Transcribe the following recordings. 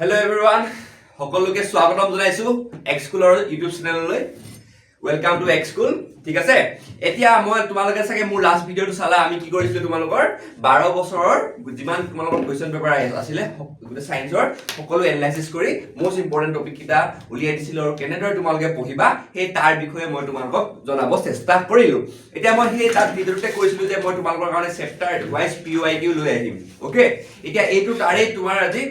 Hello everyone, সকলোকে স্বাগতম জনাইছো X School YouTube চেনেললৈ Welcome to X School ঠিক আছে এতিয়া মই তোমালোকে চাগে মোৰ লাষ্ট ভিডিওটো চালা আমি কি কৰিছিলো তোমালোকৰ 12 বছৰৰ যিমান তোমালোকৰ কোৱেশ্চন পেপাৰ আছিল গুটে সায়েন্সৰ সকলো এনালাইসিস কৰি মোস্ট ইম্পৰ্টেন্ট টপিক কিটা উলিয়াই দিছিল আৰু কেনেদৰে তোমালোকে পঢ়িবা সেই তাৰ বিষয়ে মই তোমালোকক জনাব চেষ্টা কৰিলো এতিয়া মই সেই তাৰ ভিডিওতে কৈছিলো যে মই তোমালোকৰ কাৰণে চেপ্টাৰ ওয়াইজ PYQ লৈ আহিম ওকে এতিয়া এইটো তাৰে তোমাৰ আজি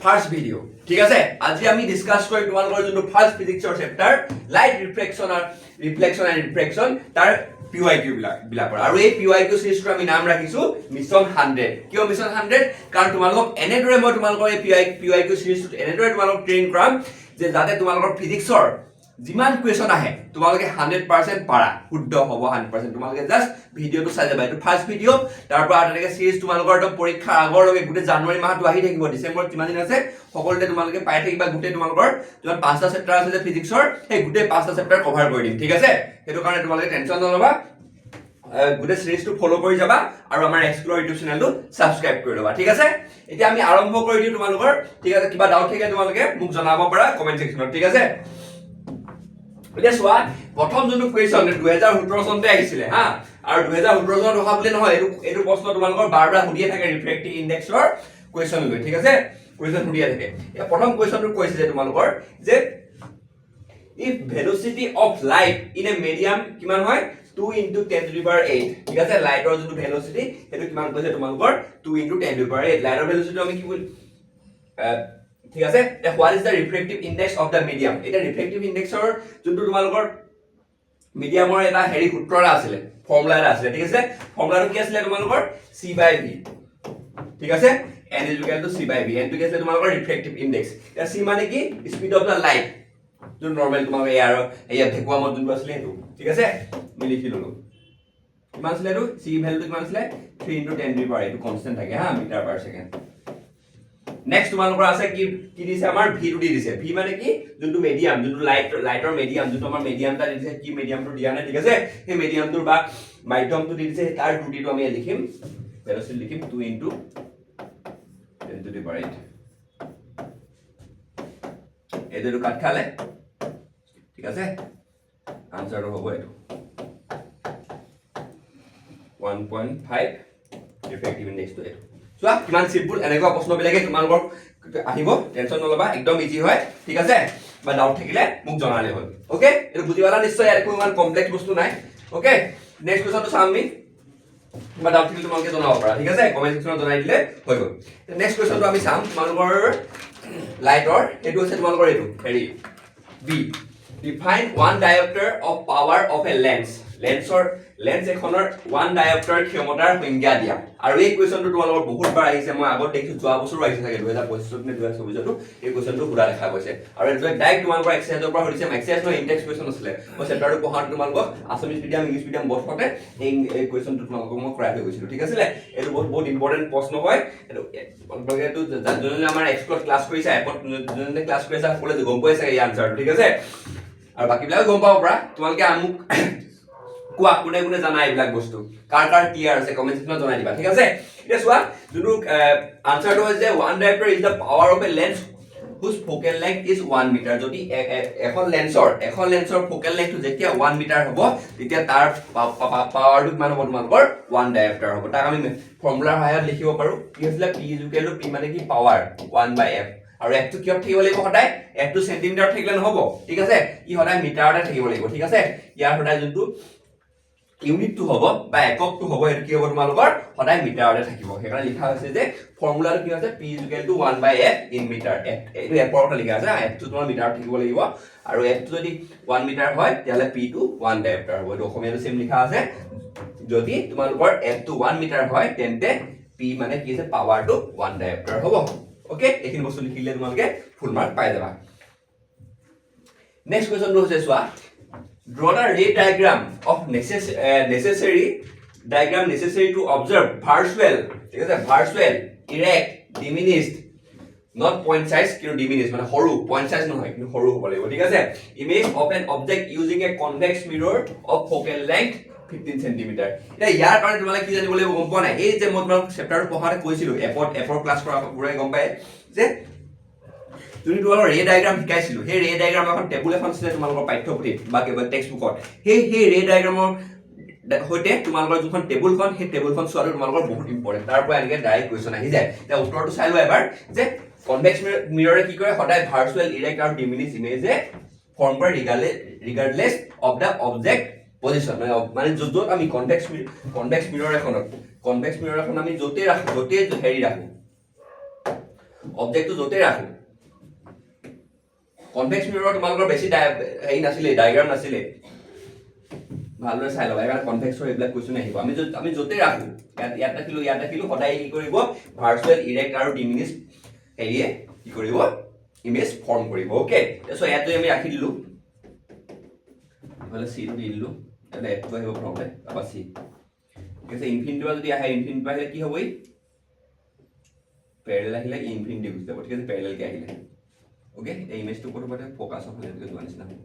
First video. ঠিক আছে আজি আমি ডিসকাস কৰিম তোমালোকৰ যোনটো ফাৰ্স্ট ফিজিক্সৰ chapter light reflection and refraction তাৰ PYQ বিলাকৰ আৰু এই PYQ সিৰিজটো আমি নাম ৰাখিছো মিছন 100 কিয় মিছন 100 কাৰণ তোমালোকক এনেদৰে মই তোমালোকৰ এই PYQ সিৰিজটো এনেদৰে তোমালোকক ট্ৰেইন কৰাম যে যাতে তোমালোকৰ ফিজিক্সৰ যিমান কোৱেশ্চন আহে তোমালোকে 100% পাৰা শুদ্ধ হ'ব 100% তোমালোকে জাস্ট ভিডিওটো চাই যাবা এটো ফাৰ্স্ট ভিডিও তাৰ পৰা তেনেকৈ সিৰিজ তোমালোকৰ একদম পৰীক্ষা আগৰলৈকে গুটে জানুৱাৰী মাহটো আহি থাকিব ডিসেম্বৰ কিমান দিন আছে সকলোতে তোমালোকে পাই থাকিবা গুটে তোমালোকৰ যখন পাঁচটা চেপ্টাৰ আছে যে ফিজিক্সৰ সেই গুটে পাঁচটা চেপ্টাৰ কভাৰ কৰি দিম ঠিক আছে হেতু কাৰণে তোমালোকে টেনচন নলবা গুটে সিৰিজটো ফলো কৰি যাবা আৰু আমাৰ এক্সপ্লোৰ ইউটিউব চেনেলটো সাবস্ক্ৰাইব কৰি লবা ঠিক আছে এতিয়া আমি আৰম্ভ কৰি দিও তোমালোকৰ ঠিক আছে কিবা ডাউট থাকে তোমালোকে মোক জনাব পাৰা কমেন্ট সেকশনত ঠিক আছে এতিয়া সোৱা প্ৰথম যোনটো কোৱেশ্চন 2017 চনতে আহিছিল হা আৰু 2017 চনত অহা বুলি নহয় এটো প্ৰশ্ন তোমালোকৰ বাৰবাৰ সুধিয়ে থাকে ৰিফ্ৰেক্টিভ ইনডেক্সৰ কোৱেশ্চন লৈ ঠিক আছে কোৱেশ্চন সুধিয়ে থাকে এই প্ৰথম কোৱেশ্চনটো কৈছে যে তোমালোকৰ যে if velocity of light in a medium কিমান হয় 2 into 10 to the power 8 ঠিক আছে লাইটৰ যোনটো ভেলোসিটি হেতু কিমান কৈছে তোমালোকৰ 2 into 10 to the power 8 লাইটৰ ভেলোসিটি আমি কি বল ঠিক আছে what is the refractive index of the medium এটা refractive indexৰ যোনটো তোমালোকৰ মিডিয়ামৰ এটা হেৰি সূত্ৰ আছিল ফৰ্মুলা এটা আছিল ঠিক আছে ফৰ্মুলাটো কি আছিল তোমালোকৰ c/v ঠিক আছে n = c/v n টো কি আছিল তোমালোকৰ refractive index এটা c মানে কি স্পীড অফ দা লাইট যোন নরমাল তোমালোকৰ এয়া ভেকুৱামত যোনটো আছিল হেতু ঠিক আছে মই লিখি ললো কিমান আছিল এটো c ভ্যালুটো কিমান আছিল 3 * 10 to the power এইটো কনস্ট্যান্ট থাকে হা মিটাৰ পাৰ সেকেন্ড নেক্সট তোমালোকৰ আছে কি দিছে আমাৰ v টো দি দিছে v মানে কি যোনটো মিডিয়াম যোনটো লাইটৰ মিডিয়াম যোনটো আমাৰ মিডিয়ামটা দিছে কি মিডিয়ামটো দিয়া নাই ঠিক আছে সেই মিডিয়ামটোৰ বা মাধ্যমটো দি দিছে তাৰ ত্ৰুটিটো আমি লিখিম ভেলোসিটি লিখিম 2 * 10 to the power 8 এটো কাট খালে ঠিক আছে আনসারটো হ'ব এটো 1.5 রিফ্লেক্টিভ ইনডেক্স তো এটো সোৱা কিমান সিম্পল এনেকুৱা প্ৰশ্ন বিলাকে তোমালোকৰ আহিব টেনচন নলবা একদম ইজি হয় ঠিক আছে বা ডাউট থাকিলে মোক জনালে হ'ল ওকে এটো বুজিবালা নিশ্চয় আৰু কোনো কমপ্লেক্স বস্তু নাই ওকে নেক্সট কোৱেশ্চনটো চাম আমি বা ডাউট থাকিলে তোমালোকে জনাব পাৰা ঠিক আছে কমেন্ট সেকশনত জনাই দিলে হৈ গ'ল নেক্সট কোৱেশ্চনটো আমি চাম তোমালোকৰ লাইটৰ এটো আছে তোমালোকৰ এটো হেৰি b define one diopter of power of a lens lens এখনৰ 1 ডায়োপ্টাৰ ক্ষমতাৰ সংজ্ঞা দিয়া আৰু এই কোৱেশ্চনটো তোমালোকৰ বহুত বাৰ আহিছে মই আগত দেখিছো যোৱা বছৰ আহিছে থাকে 2025 নে 2024 এই কোৱেশ্চনটো পুৰা দেখা গৈছে আৰু এটা ডাইৰেক্ট তোমালোকৰ এক্সাৰসাইজৰ পৰা হৈছে এক্সাৰসাইজ ন ইনডেক্স কোৱেশ্চন আছিল মই চেপ্টাৰটো পঢ়াত তোমালোকক আসামিজ মিডিয়াম ইংলিশ মিডিয়াম বছৰতে এই কোৱেশ্চনটো তোমালোকক মই কৰাই গৈছিল ঠিক আছে এটো বহুত ইম্পৰ্টেন্ট প্ৰশ্ন হয় এটো যোনজনে আমাৰ এক্সপ্লোৰ ক্লাছ কৰিছে এপত যোনজনে ক্লাছ কৰিছে সকলোৱে গম পাইছে এই আনসাৰটো ঠিক আছে আৰু বাকিবিলাক গম পাব পৰা তোমালোকে আমুক কোৱা কোনে কোনে জানা এইবিলাক বস্তু কাৰ ক্লিয়াৰ আছে কমেন্ট সেকশনত জনাই দিবা ঠিক আছে এতিয়া সোৱা যোনটো আনসাৰটো হৈছে যে 1 diopter is the power of a lens whose focal length is 1 meter যদি এখন লেন্সৰ focal length যেতিয়া 1 meter হ'ব তেতিয়া তাৰ পাৱাৰটো কিমান হ'ব তোমালোকৰ 1 diopter হ'ব তাক আমি ফৰ্মুলাৰ সহায়ত লিখিব পাৰো কি হৈছিল p মানে কি পাৱাৰ 1/f আৰু f টো কিয় থাকিব লাগিব সদায় f টো সেন্টিমিটাৰ থাকিলে নহব ঠিক আছে ই সদায় মিটাৰতে থাকিব লাগিব ঠিক আছে ইয়াৰ সদায় যোনটো ইউনিটটো হ'ব বা এককটো হ'ব এটো কি হ'ব তোমালোকৰ সদায় মিটাৰতে থাকিব হেকাৰণে লিখা হৈছে যে ফৰ্মুলাটো কি আছে p = 1/f in meter এটো f পৰটা লিখা আছে f টো তোমাৰ মিটাৰত থাকিব লাগিব আৰু f টো যদি 1 মিটাৰ হয় তেতিয়ালে p টো 1 ডায়োপ্টাৰ হ'ব এটো অসমীয়াটো সেম লিখা আছে যদি তোমালোকৰ f টো 1 মিটাৰ হয় তেন্তে p মানে কি আছে পাৱাৰটো 1 ডায়োপ্টাৰ হ'ব ওকে এইখিনি বস্তু লিখিলে তোমালোকে ফুল মাৰ্ক পাই যাবা নেক্সট কোৱেশ্চনটো হৈছে সোৱা draw the ray diagram of necessary to observe Varsuel ঠিক আছে Varsuel erect diminished not point size কিন্তু diminished মানে সৰু point size নহয় কিন্তু সৰু হ'ব লাগিব ঠিক আছে image of an object using a convex mirror of focal length 15 cm এটা ইয়াৰ কাৰণে তোমালোকে কি জানিব লাগিব গম পোৱা নাই এই যে মই তোমাক চেপ্টাৰটো পঢ়াতে কৈছিলো এফৰ ক্লাছ কৰা পুৰাই গম পায় যে তুমি তোমালোকৰ ৰে ডায়াগ্ৰাম শিকাইছিলো সেই ৰে ডায়াগ্ৰাম এখন টেবুল এখন আছে তোমালোকৰ পাঠ্যপুথিত বা কেৱল টেক্সট বুকত সেই ৰে ডায়াগ্ৰামৰ হইতে তোমালোকৰ যোনখন টেবুলখন সেই টেবুলখন চোৱাটো তোমালোকৰ বহুত ইম্পৰ্টেণ্ট তাৰ পৰা এনেকৈ ডাইৰেক্ট কুৱেশ্যন আহি যায় এতিয়া উত্তৰটো চাই লোৱা এবাৰ যে কনভেক্স মিৰৰে কি কৰে সদায় ভাৰ্চুৱেল ইৰেক্ট আৰু ডিমিনিছ ইমেজে ফৰ্ম কৰে ৰিগাৰ্ডলেছ অফ দা অবজেক্ট পজিশন মানে য'ত আমি কনভেক্স মিৰৰ এখন আমি য'তে ৰাখো য'তে হেৰি ৰাখো অবজেক্টটো য'তে ৰাখো কনভেক্স মিৰৰ তোমালোকৰ বেছি হেৰি নাছিলে ডায়াগ্ৰাম নাছিলে ভালদৰে চাই ল'বা কাৰণ কনভেক্সৰ এইবিলাক কুৱেশ্যন আহিব আমি য'তে ৰাখো ইয়াত ৰাখিলো সদায় কি কৰিব ভাৰ্চুৱেল ইৰেক্ট আৰু ডিমিনিছ হেৰিয়ে কি কৰিব ইমেজ ফৰ্ম কৰিব ওকে সো ইয়াত আমি ৰাখি দিলো নহলে সি দি দিলো এটা এফ আহিব প্ৰথমতে তাৰপৰা সি ঠিক আছে ইনফিনিটিভ যদি আহে ইনফিনিটিভ আহিলে কি হ'ব ই প্যাৰেলাল আহিলে ইনফিনিটিভ গুচি যাব ঠিক আছে প্যাৰেলাল কে আহিলে ওকে এই ইমেজটো কৰবাতে ফোকাস হ'ব এনেকৈ যোৱা নিচিনা হ'ব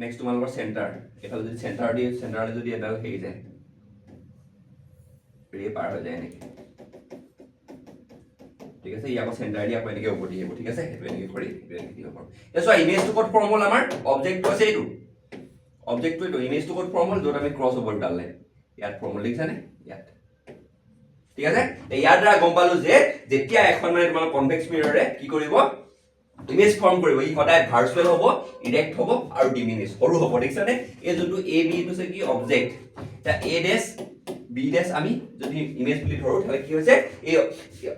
নেক্সট তোমালোকৰ সেন্টাৰ এফালে যদি সেন্টাৰলে যদি এডাল হেৰি যায় ৰে পাৰ হৈ যায় নেকি ঠিক আছে ইয়াৰ সেন্টাৰ দি আকৌ এনেকৈ ওপৰতে আহিব ঠিক আছে সেইটো এনেকৈ কৰি এনেকৈ দিব পাৰোঁ এছো ইমেজটো ক'ত ফৰ্ম হ'ল আমাৰ অবজেক্টটো আছে এইটো অবজেক্টটো এইটো ইমেজটো ক'ত ফৰ্ম হ'ল য'ত আমি ক্ৰছ ওভাৰ ডাললে ইয়াত ফৰ্ম হ'ল দেখিছানে ইয়াত ঠিক আছে ইয়াৰ দ্বাৰা গম পালো যে যেতিয়া এখন মানে তোমাৰ কনভেক্স মিৰৰে কি কৰিব ইমেজ ফৰ্ম কৰিব ই সদায় ভাৰ্চুৱেল হ'ব ইৰেক্ট হ'ব আৰু ডিমিনিছ সৰু হ'ব দেখিছানে এই যোনটো এ বি টো আছে কি অবজেক্ট এটা এ ডেশ বি ডেশ আমি যদি ইমেজ বুলি ধৰো তাহলে কি হৈছে এই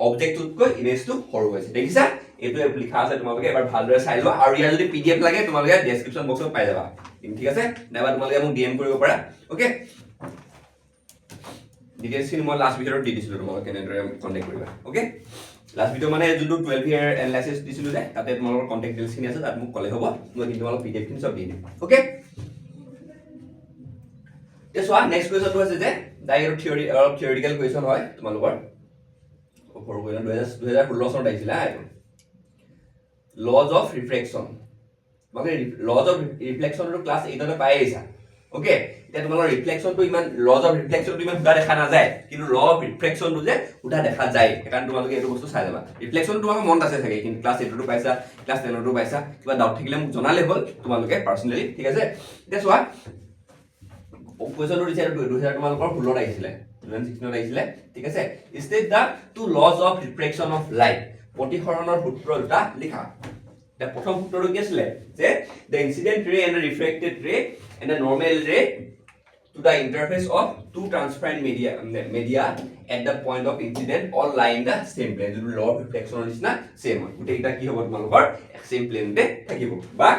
অবজেক্টটোতকৈ ইমেজটো সৰু হৈছে দেখিছা এইটো লিখা আছে তোমালোকে এবাৰ ভালদৰে চাই লোৱা আৰু ইয়াৰ যদি পিডিএফ লাগে তোমালোকে ডেসক্ৰিপচন বক্সত পাই যাবা ঠিক আছে নাইবা তোমালোকে মোক ডিএম কৰিব পাৰা ওকে ডিটেইলছ খিনি মই লাষ্ট ভিডিঅ'ত দি দিছিলো তোমালোকে কেনেদৰে কন্টাক্ট কৰিবা ওকে লাষ্ট ভিডিঅ মানে যোনটো 12 ইয়াৰ এনালাইসিস দিছিলো যে তাতে তোমালোকৰ কন্টাক্ট ডিটেইলছ খিনি আছে তাত মোক কলে হ'ব মই কিন্তু তোমালোক পিডিএফ খিনি সব দি দিম ওকে এসো নেক্সট কুৱেশ্যনটো আছে যে ডাইৰেক্ট থিওৰিটিকেল কুৱেশ্যন হয় তোমালোকৰ ওপৰ কুৱেশ্যন 2016 চনত আহিছিল এইটো লজ অফ ৰিফ্লেকশন মানে লজ অফ ৰিফ্লেকশনটো ক্লাস 8 তে পাই আহিছা ওকে এতিয়া তোমালোকৰ ৰিফ্লেকশনটো ইমান লজ অফ ৰিফ্লেকশনটো ইমান উঠা দেখা নাযায় কিন্তু ল অফ ৰিফ্লেকশনটো যে উঠা দেখা যায় কাৰণ তোমালোকে এইটো বস্তু চাই যাবা ৰিফ্লেকশন তোমালোকৰ মনত আছে চাগে কিন্তু ক্লাস 8 টো পাইছা ক্লাস 10 টো পাইছা কিবা ডাউট থাকিলে মোক জনালে হ'ল তোমালোকে পাৰ্সোনালি ঠিক আছে এতিয়া চোৱা কুৱেশ্যনটো দিছে 2000 তোমালোকৰ 16 আহিছিলে 2016 আহিছিলে ঠিক আছে state the two laws of reflection of light প্ৰতিসৰণৰ সূত্ৰ দুটা লিখা The প্ৰথম সূত্ৰটো কি আছিল যে the incident ray and the refracted ray and the normal ray to the interface of two transparent media at the point of incident all lie in the same plane the law of reflection is na same গোটেইটা কি হ'ব তোমালোকৰ same plane তে থাকিব বা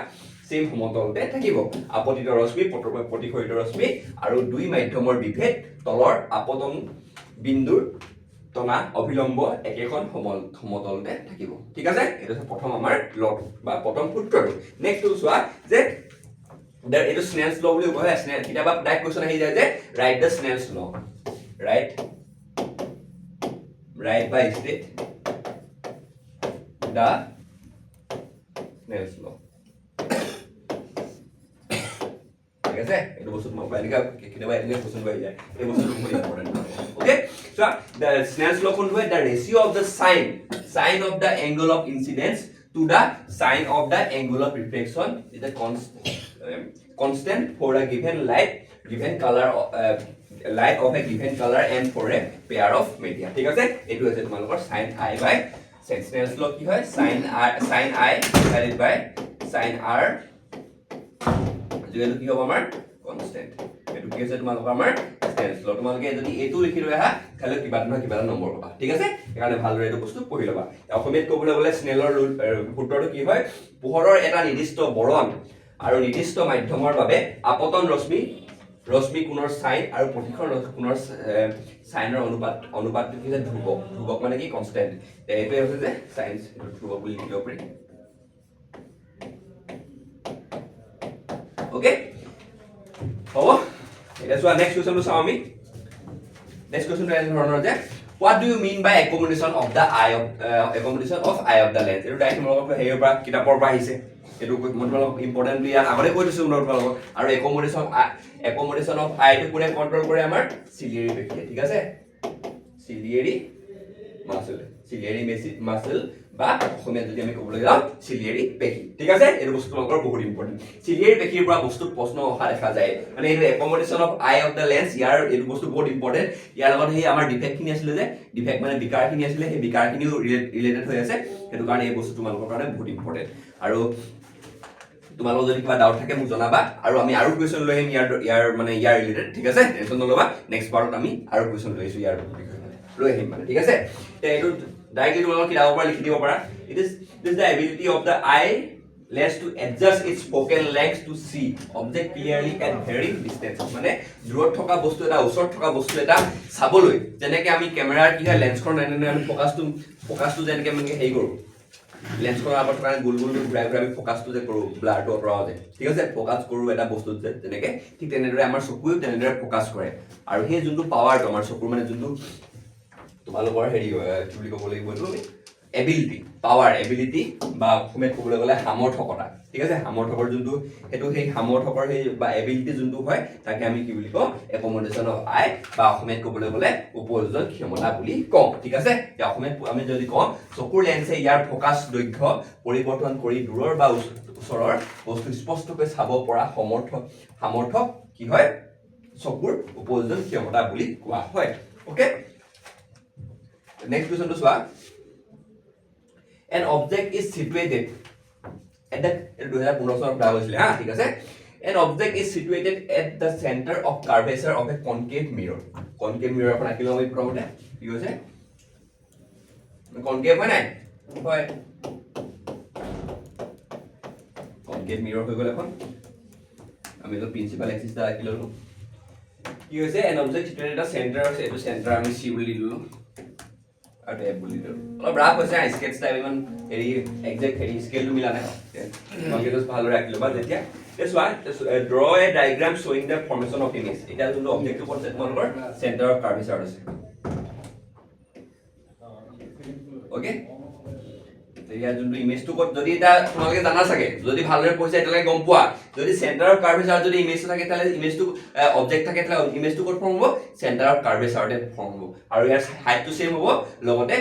same সমতলতে থাকিব আপতিত ৰশ্মি প্ৰতিফলিত ৰশ্মি আৰু দুই মাধ্যমৰ বিভেদ তলৰ আপতন বিন্দুৰ তনা অবিলম্ব একেখন সমতলতে থাকিব ঠিক আছে এটা প্ৰথম আমাৰ ল বা প্ৰথম সূত্ৰটো নেক্সট টু চোৱা যে এইটো স্নেলস ল বুলি কোৱা হয় স্নেল কিতাবা ডাইৰেক্ট কোৱেশ্চন আহি যায় যে ৰাইট দা স্নেলস ল ৰাইট বাই স্টেট দা স্নেলস ল ঠিক আছে এইটো বস্তু মই বাইলিকা কিতাবা এনেকৈ কোৱেশ্চন হৈ যায় এই বস্তুটো বহুত important okay so the Snell's law কোনটো হয় the ratio of the sine of the angle of incidence to the sine of the angle of reflection is a constant for a given given color light of a given color and for a pair of media ঠিক আছে এটো আছে তোমালোকৰ sin I by Snell's law কি হয় sin I divided by sin R যেটো কি হ'ব আমাৰ কনস্ট্যান্ট এটো কি আছে তোমালোকৰ আমাৰ Snell's law তোমালোকে যদি এটো লিখি ৰহা খালি কিবা নহয় কিবা নম্বৰ পাবা ঠিক আছে একাৰণে ভালদৰে এটো বস্তু পঢ়ি লবা অসমীয়াত ক'বলৈ গলে স্নেলৰ সূত্ৰটো কি হয় পোহৰৰ এটা নিৰ্দিষ্ট বৰণ আৰু নিৰ্দিষ্ট মাধ্যমৰ বাবে আপতন ৰশ্মি কোণৰ সাইন আৰু প্ৰতিসৰণ কোণৰ সাইনৰ অনুপাতটো কি যে ধ্ৰুৱক মানে কি কনস্ট্যান্ট এইটোৱে হৈছে যে সাইন ধ্ৰুৱক বুলি লিখিব পাৰি ওকে হ'ব এটা চোৱা নেক্সট কোৱেশ্চনটো চাও আমি নেক্সট কোৱেশ্চনটো এনে ধৰণৰ যে what do you mean by accommodation of eye of the lens এটো ডাইৰেক্ট তোমালোকৰ হেৰিৰ পৰা কিতাপৰ পৰা আহিছে এটো তোমালোকক ইম্পৰ্টেন্ট বুলি আগতে কৈ দিছো তোমালোকক আৰু accommodation of eye টো কোনে কন্ট্ৰোল কৰে আমাৰ চিলিয়াৰী পেশীয়ে ঠিক আছে চিলিয়াৰী মাসল বা অসমীয়াত যদি আমি ক'বলৈ যাওঁ চিলিয়াৰী পেশী ঠিক আছে এইটো বস্তু তোমালোকৰ বহুত ইম্পৰ্টেণ্ট চিলিয়াৰী পেশীৰ পৰা বস্তুত প্ৰশ্ন অহা দেখা যায় মানে এইটো accommodation of eye of the lens ইয়াৰ এইটো বস্তু বহুত ইম্পৰ্টেণ্ট ইয়াৰ লগত সেই আমাৰ ডিফেক্টখিনি আছিলে যে ডিফেক্ট মানে বিকাৰখিনি আছিলে সেই বিকাৰখিনিও ৰিলেটেড হৈ আছে সেইটো কাৰণে এই বস্তু তোমালোকৰ কাৰণে বহুত ইম্পৰ্টেণ্ট আৰু তোমালোকৰ যদি কিবা ডাউট থাকে মোক জনাবা আৰু আমি আৰু কুৱেশ্যন লৈ আহিম ইয়াৰ ৰিলেটেড ঠিক আছে টেনশ্যন নল'বা নেক্সট পাৰ্টত আমি আৰু কুৱেশ্যন লৈ আহিছোঁ ইয়াৰ লৈ আহিম মানে ঠিক আছে এইটো ডাইৰেক্টলি তোমালোকৰ কিতাপৰ পৰা লিখি দিব পাৰা it is the ability of the I lens to adjust its focal length to see object clearly at varying distance মানে দূৰত থকা বস্তু এটা ওচৰত থকা বস্তু এটা চাবলৈ যেনেকৈ আমি কেমেৰাৰ কি হয় লেন্সখন এনে আমি ফোকাসটো যেনেকৈ আমি হেৰি কৰোঁ লেন্সখনৰ আগত থকা গোল গোল ঘূৰাই ঘূৰাই আমি ফোকাসটো যে কৰোঁ ব্লাৰটো আঁতৰাও যে ঠিক আছে ফোকাস কৰোঁ এটা বস্তুত যে যেনেকৈ ঠিক তেনেদৰে আমাৰ চকুৱেও তেনেদৰে ফোকাস কৰে আৰু সেই যোনটো পাৱাৰটো আমাৰ চকুৰ মানে যোনটো তোমালোকৰ হেৰি কি বুলি ক'ব লাগিব এইটো এবিলিটি পাৱাৰ এবিলিটি বা অসমীয়াত ক'বলৈ গ'লে সামৰ্থকতা ঠিক আছে সামৰ্থকৰ যোনটো সেইটো সেই সামৰ্থকৰ সেই বা এবিলিটি যোনটো হয় তাকে আমি কি বুলি কওঁ একমডেশ্যন অফ আই বা অসমীয়াত ক'বলৈ গ'লে উপযোজন ক্ষমতা বুলি কওঁ ঠিক আছে এতিয়া অসমীয়াত আমি যদি কওঁ চকুৰ লেন্সে ইয়াৰ ফোকাছ দৈৰ্ঘ্য পৰিৱৰ্তন কৰি দূৰৰ বা ওচৰৰ বস্তু স্পষ্টকৈ চাব পৰা সামৰ্থক কি হয় চকুৰ উপযোজন ক্ষমতা বুলি কোৱা হয় ওকে নেক্সট কুৱেশ্যনটো চোৱা an object is situated at the 2015 চনত কৰা হৈছিলে হা ঠিক আছে an object is situated at the center of curvature of a concave mirror এখন আঁকি লওঁ আমি প্ৰথমতে কি হৈছে concave হয় নাই হয় concave mirror হৈ গ'ল এখন আমি তো প্ৰিন্সিপাল এক্সিছটা আঁকি ললো কি হৈছে an object situated at the center of এইটো center আমি C বুলি দিলো আৰু এ বুলি দিলো অলপ ৰাফ হৈছে স্কেটছ টাইপ ইমান হেৰি এক্সাক্ট হেৰি স্কেলটো মিলা নাই তোমালোকে ভালদৰে ৰাখি ল'বা যেতিয়া ড্ৰ এ ডায়াগ্ৰাম শ্ব'ইং দ্য ফৰ্মেশ্যন অফ ইমেজ এতিয়া যোনটো অবজেক্টটো কৰিছে তোমালোকৰ চেণ্টাৰ অফ কাৰ্ভেচাৰ আছে ওকে এতিয়া যোনটো ইমেজটো ক'ত যদি এটা তোমালোকে জানা চাগে যদি ভালদৰে পঢ়িছা এতিয়ালৈকে গম পোৱা যদি চেণ্টাৰ অফ কাৰ্ভেচাৰ যদি ইমেজটো থাকে তাহলে ইমেজটো অবজেক্ট থাকে তাহলে ইমেজটো ক'ত ফৰ্ম হ'ব চেণ্টাৰ অফ কাৰ্ভেচাৰতে ফৰ্ম হ'ব আৰু ইয়াৰ হাইটটো সেম হ'ব লগতে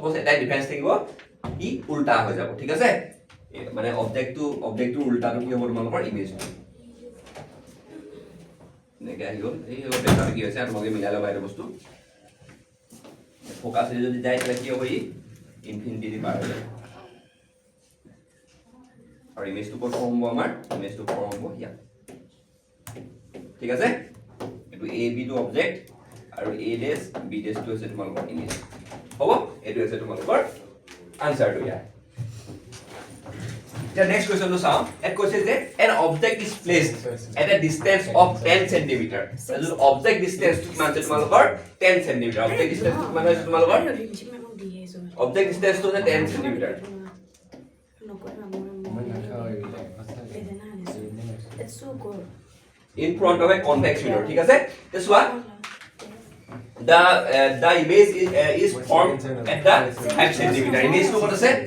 বস এটা ডিফাৰেন্স থাকিব ই উল্টা হৈ যাব ঠিক আছে মানে অবজেক্টটোৰ উল্টাটো কি হ'ব তোমালোকৰ ইমেজটো নেকে আহিব এই ডেটাটো কি হৈছে তোমালোকে মিলাই ল'বা এইটো বস্তু ফোকাছ যদি যায় তাহলে কি হ'ব ই ইনফিনিটি পাৰ হৈ যায় আৰু ইমেজটো ক'ত ফৰ্ম হ'ব আমাৰ ইমেজটো ফৰ্ম হ'ব ইয়াত ঠিক আছে এইটো এ বি টো অবজেক্ট আৰু এ ডেছ বি ডেছটো হৈছে তোমালোকৰ ইমেজ হ'ব এইটো হৈছে তোমালোকৰ আনসাৰটো ইয়াৰ The next question to sound. It question is an object is placed at a distance of 10 cm. So object distance to मान से तुम्हारे 10 cm. Object distance to मान से तुम्हारे object distance to 10 cm. It's so good. In front of a convex mirror. ठीक है से? This one. The image is formed at the 5 cm. Image to what is it?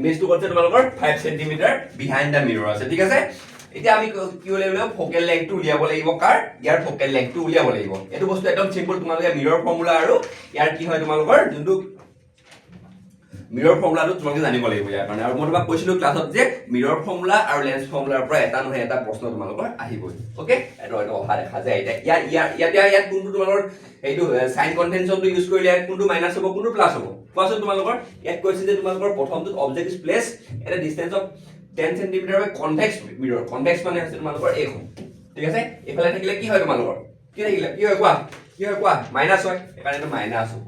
ইমেজটো করতে তোমালোকৰ 5 cm behind দা মিৰৰ আছে ঠিক আছে এতিয়া আমি কি উলিয়াব ফোকেল লেংথটো উলিয়াব লাগিব কাৰ ইয়াৰ ফোকেল লেংথটো উলিয়াব লাগিব এটো বস্তু একদম সিম্পল তোমালোকে মিৰৰ ফৰ্মুলা আৰু ইয়াৰ কি হয় তোমালোকৰ যোনটো মিৰৰ ফৰ্মুলাটো তোমালোকে জানিব লাগিব ইয়াৰ কাৰণে আৰু মই তোমাক কৈছিলো ক্লাছত যে মিৰৰ ফৰ্মুলা আৰু লেন্স ফৰ্মুলাৰ পৰা এটা নহয় এটা প্ৰশ্ন তোমালোকৰ আহিবই ওকে এটো অহা দেখা যায় এতিয়া ইয়াত কোনটো তোমালোকৰ এইটো সাইন কনভেনশনটো ইউজ কৰিলে কোনটো মাইনাস হ'ব কোনটো প্লাস হ'ব কোৱাচোন তোমালোকৰ ইয়াত কৈছে যে তোমালোকৰ প্ৰথমটো object is place at a distance of 10 cm by convex mirror convex মানে হৈছে তোমালোকৰ এইখন ঠিক আছে এফালে থাকিলে কি হয় তোমালোকৰ কি থাকিলে কি হয় কোৱা মাইনাস হয় এখানে এটা মাইনাস হ'ব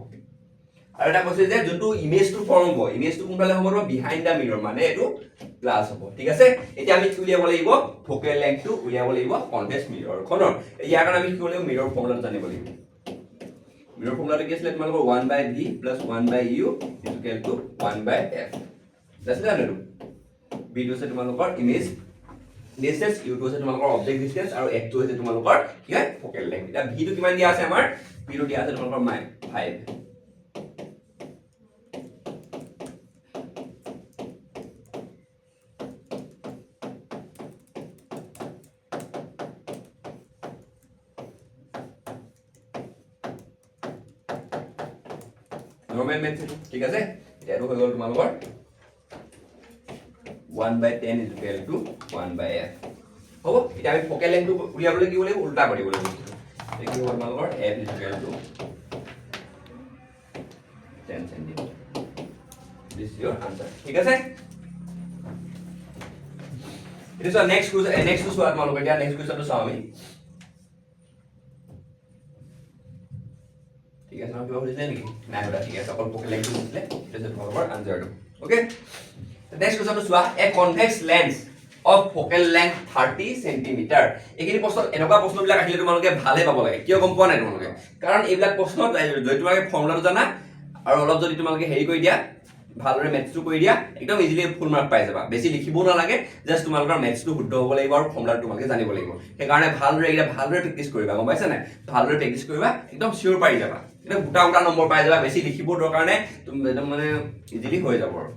আৰু এটা কৈছে যে যোনটো ইমেজটো ফৰ্ম হ'ব ইমেজটো কোনফালে হ'ব বিহাইন্ড দা মিৰৰ মানে এটো প্লাস হ'ব ঠিক আছে এতিয়া আমি কি উলিয়াব লাগিব ফোকেল লেংথটো উলিয়াব লাগিব কনভেক্স মিৰৰ খনৰ ইয়াৰ কাৰণে আমি কি কৰিব লাগিব মিৰৰ ফৰ্মুলাটো জানিব লাগিব মিৰৰ ফৰ্মুলাটো কি আছিল তোমালোকৰ 1/v + 1/u = 1/f that's it v টো আছে তোমালোকৰ ইমেজ ডিসটেন্স u টো আছে তোমালোকৰ অবজেক্ট ডিসটেন্স আৰু f টো আছে তোমালোকৰ কি হয় ফোকেল লেংথ এটা v টো কিমান দিয়া আছে আমাৰ v টো দিয়া আছে তোমালোকৰ 5 5 নৰ্মেল মেথছ ঠিক আছে এটো হৈ গ'ল তোমালোকৰ 1/10 is equal to 1/f হ'ব এতিয়া আমি ফকেল লেংথটো উলিয়াবলৈ কি কৰিব উল্টা কৰিব লাগিব কি হ'ব তোমালোকৰ f is equal to 10 cm this is your answer ঠিক আছে It is our next question. Next to what मालूम है क्या? Next question तो सामी. ठीक है सामी क्या बोलते हैं नहीं? मैं बता ठीक है सब लोग पोकेलेंग तो बोलते हैं. जैसे तुम्हारा आंसर दो. Okay? The next question तो सुआ a convex lens of focal length 30 centimeter. एक ही प्रश्न एनका प्रश्न बिला काटिले तुम्हारे भाले पाबो लगे. क्यों कम पाने तुम्हारे? कारण ये बिला प्रश्न जो तुम्हारे फॉर्मूला तो जाना और অলপ যদি তোমালোকে হেৰি কৰি দিয়া ভালৰে মেথছটো কৰি দিয়া একদম ইজিলি ফুল মাৰ্ক পাই যাবা বেছি লিখিব নালাগে জাস্ট তোমালোকৰ মেথছটো শুদ্ধ হ'ব লাগিব আৰু ফৰ্মুলা তোমালোকে জানিব লাগিব সেই কাৰণে ভালৰে এটা ভালৰে প্ৰেক্টিছ কৰিবা গম পাইছা না ভালৰে প্ৰেক্টিছ কৰিবা একদম সিওৰ পাই যাবা এটা গোটা গোটা নম্বৰ পাই যাবা বেছি লিখিব দৰকাৰ নাই তুমি একদম মানে ইজিলি হৈ যাব আৰু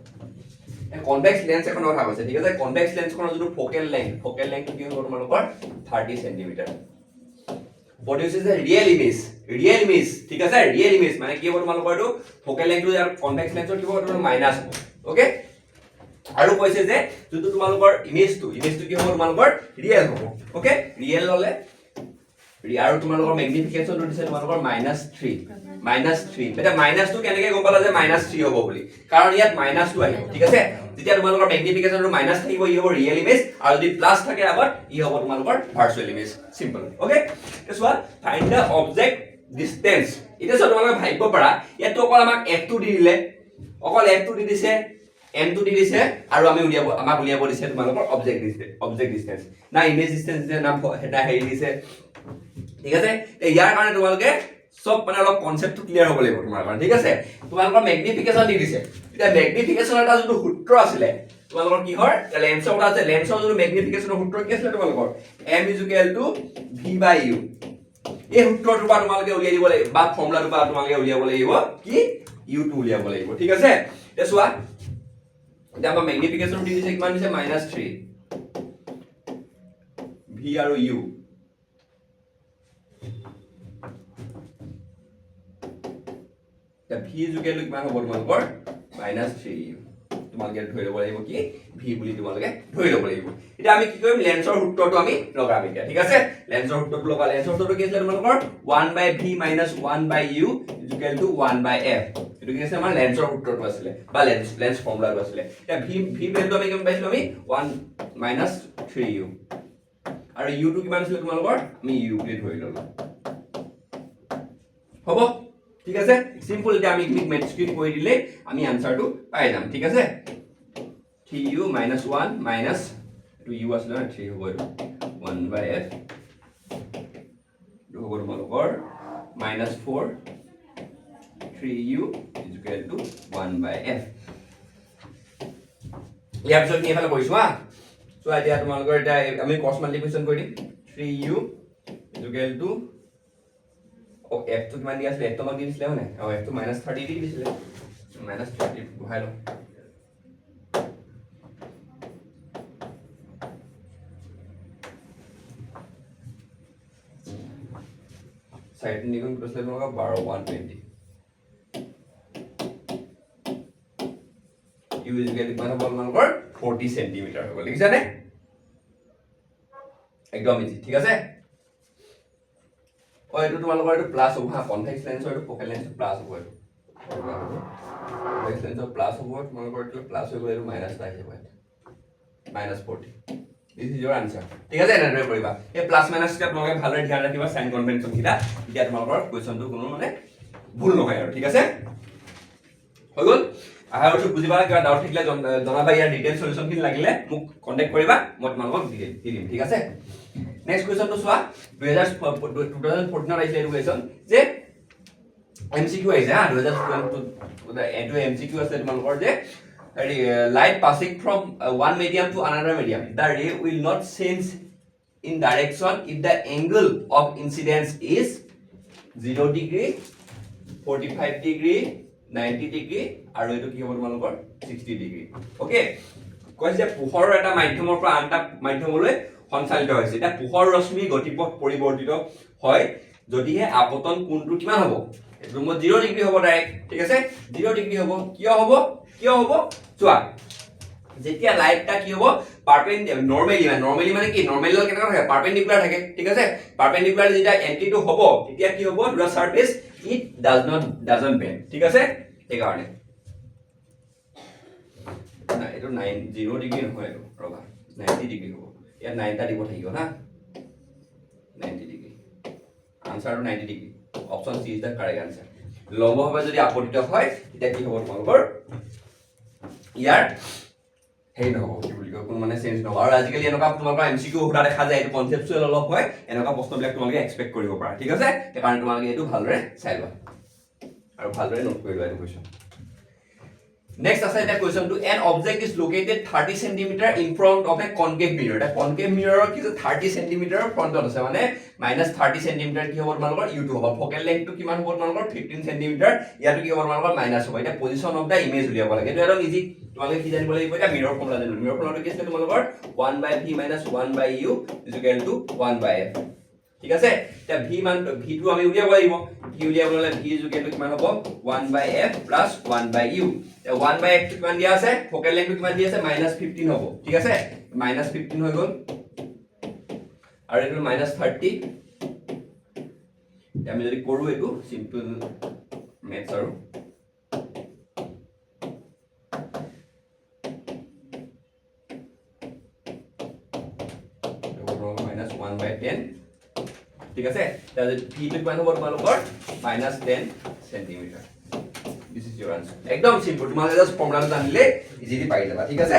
কনভেক্স লেন্স এখন কথা কৈছে ঠিক আছে কনভেক্স লেন্সখনৰ যিটো ফোকেল লেংথ কি হ'ব তোমালোকৰ 30 centimetre produces a real image ঠিক আছে real image মানে কি হ'ব তোমালোকৰ এটো ফোকেল লেংথটো আৰু কনভেক্স লেন্সৰ কি হ'ব তোমাৰ মাইনাস হ'ব ওকে আৰু কৈছে যে যোনটো তোমালোকৰ ইমেজটো কি হ'ব তোমালোকৰ ৰিয়েল হ'ব ওকে ৰিয়েল হ'লে আৰু তোমালোকৰ ম্যাগনিফিকেশনটো দিছে তোমালোকৰ -3 এটা মাইনাসটো কেনেকৈ গম পালা যে -3 হ'ব বুলি কাৰণ ইয়াত মাইনাসটো আহিব ঠিক আছে যেতিয়া তোমালোকৰ ম্যাগনিফিকেশনটো মাইনাস থাকিব ই হ'ব ৰিয়েল ইমেজ আৰু যদি প্লাস থাকে আগত ই হ'ব তোমালোকৰ virtual image simple okay this one find the object distance এটা সব তোমালোকে ভাবিব পাৰা ইয়াত অকল আমাক f2 দি দিলে অকল f2 দি দিছে m2 দি দিছে আৰু আমি আমাক উলিয়াব দিছে তোমালোকৰ অবজেক্ট ডিসটেন্স না ইমেজ ডিসটেন্স যে নাম এটা হেৰি দিছে ঠিক আছে ইয়াৰ কাৰণে তোমালোকে সব মানে অলপ কনসেপ্টটো ক্লিয়াৰ হ'ব লাগিব তোমাৰ কাৰণে ঠিক আছে তোমালোকৰ ম্যাগনিফিকেশন দি দিছে এটা ম্যাগনিফিকেশন এটা যোনটো সূত্ৰ আছিল তোমালোকৰ কি হয় লেন্সৰ কথা আছে লেন্সৰ যোনটো ম্যাগনিফিকেশনৰ সূত্ৰ কি আছিল তোমালোকৰ m v/u এই সূত্ৰটো পৰা তোমালোকে উলিয়াই দিব লাগিব বা ফৰ্মুলাটো পৰা তোমালোকে উলিয়াব লাগিব কি u টো উলিয়াব লাগিব ঠিক আছে এতিয়া চোৱা এতিয়া আমাৰ ম্যাগনিফিকেশন দি দিছে কিমান দিছে -3 v আৰু u v জুকেল কিমান হ'ব তোমালোকৰ -3u তোমালোকে ধৰি ল'ব লাগিব কি v বুলি তোমালোকে ধৰি ল'ব লাগিব এতিয়া আমি কি কৰিম লেন্সৰ সূত্ৰটো আমি লগাম এতিয়া ঠিক আছে লেন্সৰ সূত্ৰটো লগা লেন্সৰ সূত্ৰটো কি আছিল তোমালোকৰ 1/v - 1/u = 1/f এটো কি আছে আমাৰ লেন্সৰ সূত্ৰটো আছিল বা লেন্স ফৰ্মুলাটো আছিল এতিয়া v ভ্যালুটো আমি কিমান পাইছিলো আমি 1 - 3u আৰু u টো কিমান আছিল তোমালোকৰ আমি u বুলি ধৰি ল'লো হ'ব ঠিক আছে সিম্পল এটা আমি মেথ স্ক্ৰীন কৰি দিলে আমি আনসাৰটো পাই যাম ঠিক আছে 3u - 1 minus to u আসলে না 3 হ'ব এটো 1/f do হ'ব তোমালোকৰ -4 3u = 1/f ইয়াৰ পিছত কি এফালে কৰিছো হা সো এতিয়া তোমালোকৰ এটা আমি ক্ৰছ মাল্টিপ্লিকেশন কৰি দিম 3u = f to কিমান দি আছিল f to মান দি দিছিলে মানে f to -30 দি দিছিলে -30 বহাই লও সাইড নিগম ক্রসলে তোমাক 12 120 u কিমান হ'ব তোমালোকৰ 40 সেন্টিমিটাৰ হ'ব লিখিছা নে একদম ইজি ঠিক আছে ও এটো তোমালোকৰ এটো প্লাস হ'ব হা কনভেক্স লেন্সৰ এটো ফোকাল লেন্স প্লাস হ'ব এটো কনভেক্স লেন্সৰ প্লাস হ'ব তোমালোকৰ এটো প্লাস হৈ গ'ল এটো মাইনাস আহি যাব -40 this is your answer ঠিক আছে এনেদৰে কৰিবা এই প্লাস মাইনাস কা তোমালোকে ভালৰে ধ্যান ৰাখিবা সাইন কনভেনচন কিটা এতিয়া তোমালোকৰ কোৱেশ্চনটো কোনো মানে ভুল নহয় আৰু ঠিক আছে হৈ গ'ল আহা আৰু বুজিবা কিবা ডাউট থাকিলে জনাবা ইয়াৰ ডিটেইল সলিউশন কি লাগিলে মোক কন্টাক্ট কৰিবা মই তোমালোকক দি দিম ঠিক আছে নেক্সট কোৱেশ্চন তো চোৱা 2014 আহিছে এই কোৱেশ্চন যে এমসিকিউ আহিছে হা 2022 এটো এমসিকিউ আছে তোমালোকৰ যে light passing from one medium to another medium the ray will not change in direction if the angle of incidence is 0 degree 45 degree 90 degree আৰু এটো কি হ'ব তোমালোকৰ 60 degree ওকে কৈছে পোহৰৰ এটা মাধ্যমৰ পৰা আনটা মাধ্যমলৈ সঞ্চালিত হৈছে এটা পোহৰ ৰশ্মি গতিপথ পৰিৱৰ্তিত হয় যদিহে আপতন কোণটো কিমান হ'ব এইটো মোৰ 0 ডিগ্ৰী হ'ব ডাইৰেক্ট ঠিক আছে 0 ডিগ্ৰী হ'ব কিয় হ'ব চোৱা যেতিয়া লাইটটা কি হ'ব নৰমালি মানে কি নৰমালি কেনেকুৱা থাকে পারপেন্ডিকুলার থাকে ঠিক আছে পারপেন্ডিকুলার যেতিয়া এন্টিটো হ'ব তেতিয়া কি হ'ব দুটা সারফেস ইট ডাজন্ট বেন্ড ঠিক আছে এই কাৰণে না এটো 0 ডিগ্ৰী নহয় এটো ৰবা 90 ডিগ্ৰী হ'ব ইয়াত 9 টা দিব থাকিব না 90 ডিগ্ৰী আনসাৰটো 90 degree option C is the correct answer লম্বভাৱে যদি আপতিত হয় তেতিয়া কি হ'ব তোমালোকৰ ইয়াৰ হেই নহব কি বুলি কয় কোন মানে চেঞ্জ নহব আৰু আজিকালি এনেকুৱা তোমালোকৰ এমসিকিউ হোৱা দেখা যায় এইটো কনসেপচুৱেল অলপ হয় এনেকুৱা প্ৰশ্নবিলাক তোমালোকে এক্সপেক্ট কৰিব পাৰা ঠিক আছে কাৰণ তোমালোকে এইটো ভালদৰে চাই লোৱা আৰু ভালদৰে নোট কৰি লোৱা এইটো কোৱেশ্চন নেক্সট আছে এটা question two an object is located 30 cm in front of a concave mirror এটা concave mirror কি 30 cm ফ্ৰন্টত আছে মানে -30 cm কি হ'ব তোমালোকৰ u2 হ'ব ফোকাল লেংথটো কিমান হ'ব তোমালোকৰ 15 cm ইয়াটো কি হ'ব তোমালোকৰ মাইনাস হ'ব এটা পজিশন অফ দা ইমেজ উলিয়াব লাগে এটা একদম ইজি তোমালোকে কি জানিব লাগিব এটা মিৰৰ ফৰ্মুলা জানিব মিৰৰ ফৰ্মুলাটো কি আছে তোমালোকৰ 1/v - 1/u = 1/f ঠিক আছে এটা v মান v2 আমি উলিয়াব লাগিব v উলিয়াবলে v কিমান হ'ব 1/f + 1/u 1/f কিমান দিয়া আছে ফোকাল লেংথটো কিমান দিয়া আছে -15 হ'ব ঠিক আছে -15 হৈ গ'ল আৰু এটো -30 আমি যদি কৰো এটো সিম্পল মেথছ আৰু -1/10 ঠিক আছে তাহলে v টো কিমান হ'ব তোমালোকৰ -10 cm this is your answer একদম সিম্পল তোমালোকে জাস্ট ফর্মুলাটো জানিলে ইজিলি পাই যাবা ঠিক আছে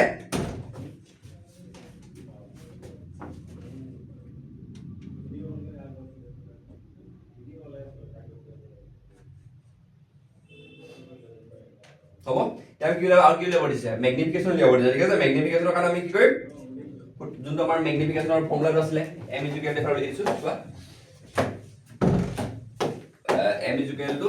হ'ব তাহলে কি আৰু কি লিখব দিছে ম্যাগনিফিকেশন লিখব দিছে ঠিক আছে ম্যাগনিফিকেশনৰ কাৰণে আমি কি কৰিম যোনটো আমাৰ ম্যাগনিফিকেশনৰ ফৰ্মুলাটো আছিলে m = দেখাব দিছো চোৱা m = -v/u v টো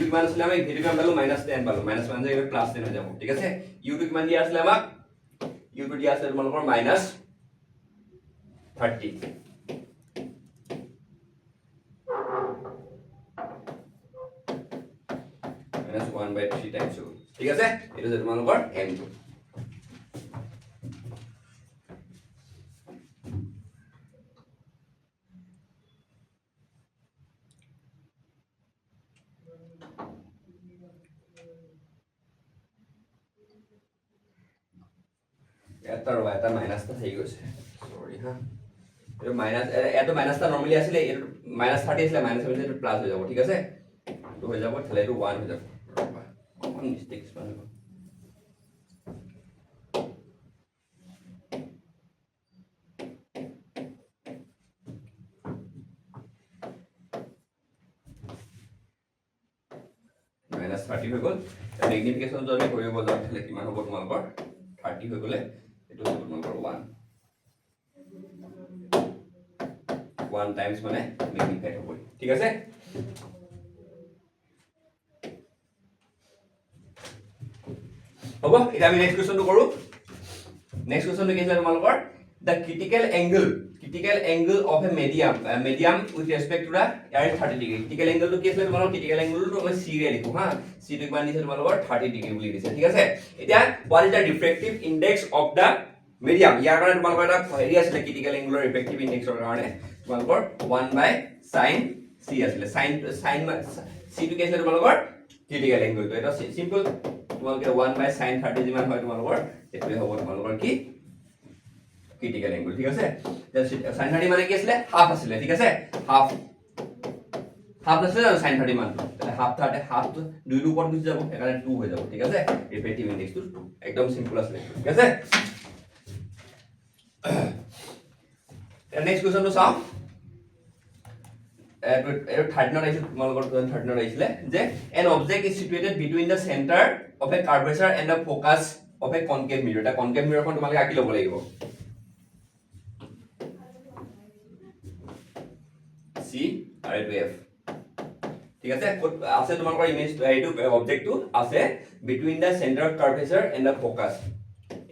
কিমান আছিলে আমি v টো কিমান পালো -10 পালো -1 যে এটা +10 হৈ যাব ঠিক আছে u টো কিমান দিয়া আছিলে আমাক u টো দিয়া আছে তোমালোকৰ -30 -1/3 টাইমছ ঠিক আছে এটা যে তোমালোকৰ m টো এটা মাইনাসটা થઈ গৈছে সরি হ্যাঁ এটো মাইনাস এটো মাইনাসটা নরমালি আসলে এটো -30 আসলে -7 এটো প্লাস হয়ে যাব ঠিক আছে তো হয়ে যাব তাহলে এটো 1 হয়ে যাব কোন মিস্টেকস বানাবো -30 হৈ গল ম্যাগনিফিকেশন যদি কৰিব যাও তাহলে কিমান হ'ব তোমালোকৰ 30 হৈ গলে এটো হ'ব তোমালোকৰ 1 টাইমস মানে ম্যাগনিফাইড হ'ব ঠিক আছে হ'ব এটা আমি নেক্সট কোৱেশ্চনটো কৰো নেক্সট কোৱেশ্চনটো কি আছে তোমালোকৰ the critical angle of a medium with respect to the air 30 degree critical angle to কি আছে তোমালোকৰ critical angle to আমি c ৰে লিখো হা c টো কিমান দিছে তোমালোকৰ 30 ডিগ্ৰী বুলি দিছে ঠিক আছে এতিয়া what is the refractive index of the medium ইয়াৰ কাৰণে তোমালোকৰ এটা হেৰি আছিল critical angle refractive index ৰ কাৰণে তোমালোকৰ 1/sin c আছিল sin c টো কি আছিল তোমালোকৰ critical angle তো এটা সিম্পল তোমালোকে 1/sin 30 যিমান হয় তোমালোকৰ এটোৱে হ'ব তোমালোকৰ কি critical angle ঠিক আছে sin 30 মানে কি আছিল হাফ আছিল ঠিক আছে হাফ আছিল sin 30 মান তাহলে হাফ তো 2 এর উপর গুছি যাব এখানে 2 হয়ে যাব ঠিক আছে রিফ্র্যাক্টিভ ইনডেক্স তো 2 একদম সিম্পল আছে ঠিক আছে নেক্সট কোশ্চন তো চাও এটো 13 আইছিল তোমালোকৰ 13 আইছিল যে an object is situated between the center of a curvature and the focus of a concave mirror এটা concave mirror খন তোমালোকে আঁকি ল'ব লাগিব C আর এটো F ঠিক আছে আছে তোমালোকৰ ইমেজ এইটো অবজেক্টটো আছে between the center of curvature and the focus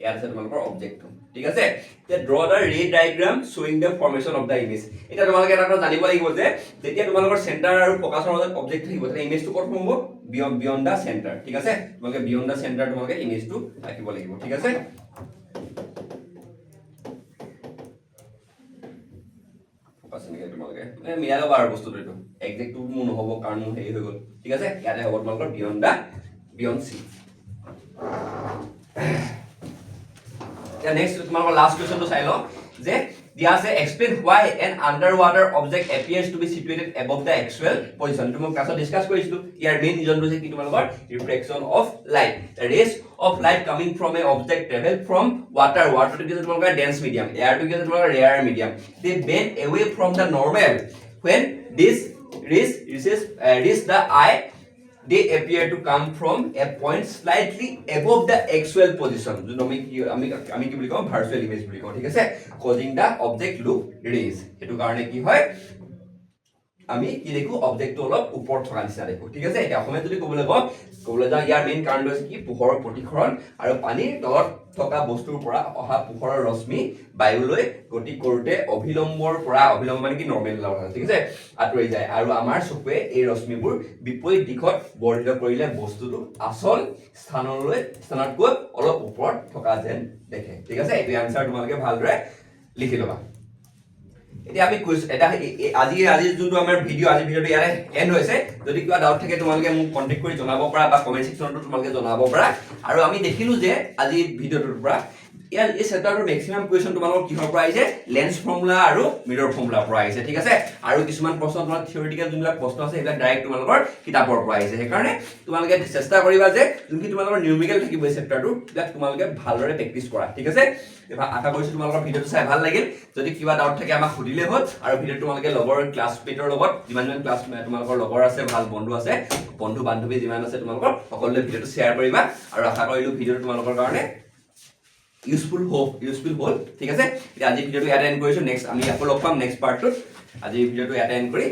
ইয়াৰ আছে তোমালোকৰ অবজেক্টটো ঠিক আছে তে ড্ৰ দা ৰে diagram showing the formation of the image এটা তোমালোকে এটা জানিব লাগিব যে যেতিয়া তোমালোকৰ সেন্টাৰ আৰু ফোকাসৰ মাজত অবজেক্ট থাকিব তেতিয়া ইমেজটো ক'ত হ'ব বিয়ন্ড দা সেন্টাৰ ঠিক আছে তোমালোকে বিয়ন্ড দা সেন্টাৰ তোমালোকে ইমেজটো ৰাখিব লাগিব ঠিক আছে ফোকাস এনেকৈ তোমালোকে মিলাই ল'বা আৰু বস্তুটো এইটো একজেক্টটো মোৰ নহ'ব কাৰণ মোৰ হেৰি হৈ গ'ল ঠিক আছে ইয়াতে হ'ব তোমালোকৰ বিয়ন্ড সি next তোমালোকৰ লাষ্ট কোৱেশ্চনটো চাই লওঁ যে দিয়া আছে explain why an underwater object appears to be situated above the actual position তুমি ক্লাছত ডিসকাস কৰিছিলো ইয়াৰ মেইন ৰিজনটো হৈছে কি তোমালোকৰ refraction of light the rays of light coming from a object travel from water to is তোমালোকৰ dense medium air to is তোমালোকৰ rare medium they bend away from the normal when this reach the eye they appear to come from a point slightly above the actual position jo ami ki boli ko virtual image boli ko thik ase causing the object look raised etu karone ki hoy আমি কি দেখো object অলপ ওপৰ থকা নিচিনা দেখো ঠিক আছে এটা অসমে যদি কবলৈ যা ইয়াৰ মেইন কাৰণটো হৈছে কি পোহৰৰ প্ৰতিফলন আৰু পানীৰ তলত থকা বস্তুৰ পৰা অহা পোহৰৰ ৰশ্মি বায়ুলৈ গতি কৰোতে অভিলম্বৰ পৰা অভিলম্ব মানে কি নৰমেল লাভ ঠিক আছে আঁতৰি যায় আৰু আমাৰ চকুৱে এই ৰশ্মিবোৰ বিপৰীত দিশত বৰ্ধিত কৰিলে বস্তুটো আসল স্থানতকৈ অলপ ওপৰত থকা যেন দেখে ঠিক আছে এই আনসাৰ তোমালোকে ভালদৰে লিখি লবা এতিয়া আমি এটা আজি যোনটো আমাৰ ভিডিও আজি ভিডিওটো ইয়াৰে এন্ড হৈছে যদি কিবা ডাউট থাকে তোমালোকে মোক কন্টাক্ট কৰি জনাব পাৰা বা কমেন্ট সেকশনটো তোমালোকে জনাব পাৰা আৰু আমি দেখিলো যে আজি ভিডিওটোৰ পৰা ইয়াৰ এই চেপ্টাৰটোৰ ম্যাক্সিমাম কোৱেশ্চন তোমালোকৰ কিহৰ পৰা আহিছে লেন্স ফৰ্মুলা আৰু মিৰৰ ফৰ্মুলাৰ পৰা আহিছে ঠিক আছে আৰু কিছুমান প্ৰশ্ন তোমাৰ থিওৰিটিকেল যোনবিলাক প্ৰশ্ন আছে এইবিলাক ডাইৰেক্ট তোমালোকৰ কিতাপৰ পৰা আহিছে সেইকাৰণে তোমালোকে চেষ্টা কৰিবা যে যোনকি তোমালোকৰ নিউমেৰিকেল থাকিব এই চেপ্টাৰটো ইয়াক তোমালোকে ভালদৰে প্ৰেক্টিস কৰা ঠিক আছে এবা আশা কৰিছো তোমালোকৰ ভিডিওটো চাই ভাল লাগিল যদি কিবা ডাউট থাকে আমাক সুধিলে হ'ল আৰু ভিডিও তোমালোকে লগৰ ক্লাছমেটৰ লগত যিমান ক্লাছমেট তোমালোকৰ লগৰ আছে ভাল বন্ধু আছে বন্ধু বান্ধৱী যিমান আছে তোমালোকৰ সকলোৱে ভিডিওটো শ্বেয়াৰ কৰিবা আৰু আশা কৰিলো ভিডিওটো তোমালোকৰ কাৰণে useful হল ঠিক আছে আজি ভিডিওটো ইয়াতে এন্ড কৰিছো নেক্সট আমি আকৌ লগ পাম নেক্সট পাৰ্টটোত আজি ভিডিওটো ইয়াতে এন্ড কৰি